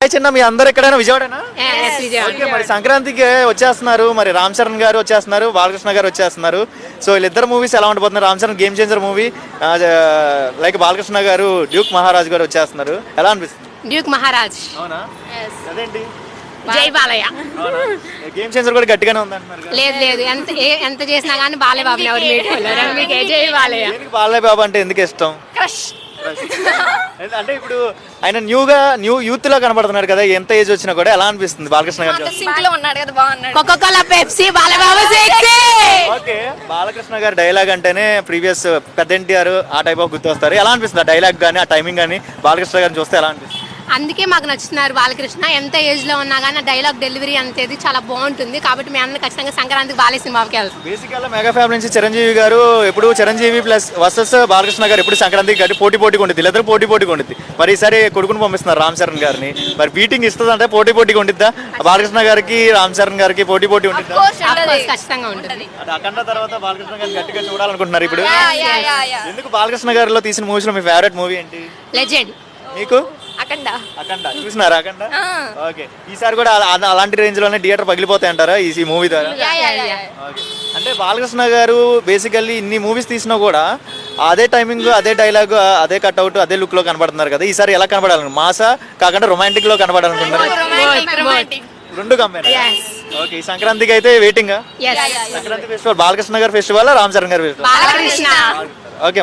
Hi చిన్న, మీ అందరు ఎక్కడైనా విజయవాడనా? ఓకే, మరి సంక్రాంతికి వచ్చేస్తున్నారు, మరి రామ్ చరణ్ గారు వచ్చేస్తున్నారు, బాలకృష్ణ గారు వచ్చేస్తున్నారు. సో వీళ్ళిద్దరు మూవీస్ ఎలా ఉండబోతున్నారు? Ram Charan game changer movie, like Balakrishna garu Daaku Maharaj garu వచ్చేస్తున్నారు. ఎలా అనిపిస్తుంది? డ్యూక్ మహారాజ్. అవునా? అదేంటి జై బాలయ్య. గేమ్ చేంజర్ కూడా గట్టిగానే ఉంది అంటున్నారు. లేదు ఎంత చేసినా కానీ బాలయ్య బాబుని ఎవరు మీట్ జై బాలయ్య. బాలయ్య బాబు అంటే ఎందుకు ఇష్టం? క్రష్. అంటే ఇప్పుడు ఆయన న్యూ యూత్ లా కనబడుతున్నాడు కదా, ఎంత ఏజ్ వచ్చినా కూడా. ఎలా అనిపిస్తుంది బాలకృష్ణ గారు? సింక్ లో ఉన్నాడు కదా, బాగున్నాడు. Coca Cola, Pepsi, Balayya Babu sexy. Okay, Balakrishna గారు డైలాగ్ అంటేనే ప్రీవియస్ పెద్ద ఎన్టీఆర్ ఆ టైప్ ఆఫ్ గుర్తొస్తారు. ఎలా అనిపిస్తుంది ఆ డైలాగ్ కానీ, ఆ టైమింగ్ కానీ బాలకృష్ణ గారిని చూస్తే ఎలా అనిపిస్తుంది? అందుకే మాకు నచ్చుతున్నారు బాలకృష్ణ. ఎంత ఏజ్ లో ఉన్నా కానీ డైలాగ్ డెలివరీ అంతేది చాలా బాగుంటుంది. కాబట్టి మేము అందరం ఖచ్చితంగా సంక్రాంతికి బాలయ్య సినిమాకి వెళ్తాం. బేసికల్గా మెగా ఫ్యామిలీ నుంచి చిరంజీవి గారు ఎప్పుడు చిరంజీవి ప్లస్ వర్సెస్ బాలకృష్ణ గారు ఎప్పుడు సంక్రాంతికి గట్టి పోటీగా ఉంటుంది, వీళ్ళిద్దరు పోటీగా ఉంటుంది. మరి ఈసారి కొడుకుని పంపిస్తున్నారు రామ్ చరణ్ గారిని. మరి బీటింగ్ ఇస్తుంది అంటే పోటీగా ఉండిద్దా? బాలకృష్ణ గారికి రామ్ చరణ్ గారికి పోటీ ఉంటుందా? ఖచ్చితంగా ఉంటుంది. అది అఖండ తర్వాత బాలకృష్ణ గారిని గట్టిగా చూడాలనుకుంటున్నారు ఇప్పుడు. ఎందుకు బాలకృష్ణ గారిలో తీసిన మూవీస్ లో మీ ఫేవరెట్ మూవీ ఏంటి? లెజెండ్. మీకు? అఖండ. చూసినారా అఖండ? ఓకే, ఈసారి కూడా అలాంటి రేంజ్ లోనే థియేటర్ పగిలిపోతాయి అంటారా ఈ మూవీ ద్వారా? ఓకే, అంటే బాలకృష్ణ గారు బేసికల్లీ ఇన్ని మూవీస్ తీసినా కూడా అదే టైమింగ్, అదే డైలాగ్, అదే కట్అవుట్, అదే లుక్ లో కనబడుతున్నారు కదా. ఈసారి ఎలా కనబడాలను? మాసా కాకుండా రొమాంటిక్ లో కనబడాలనుకుంటారు? రెండు కంపెనీ. ఓకే, ఈ సంక్రాంతికి అయితే వెయిటింగ్. సంక్రాంతి ఫెస్టివల్ బాలకృష్ణ గారి ఫెస్టివల్, రామ్ చరణ్ గారి ఫెస్టివల్? బాలకృష్ణ. ఓకే.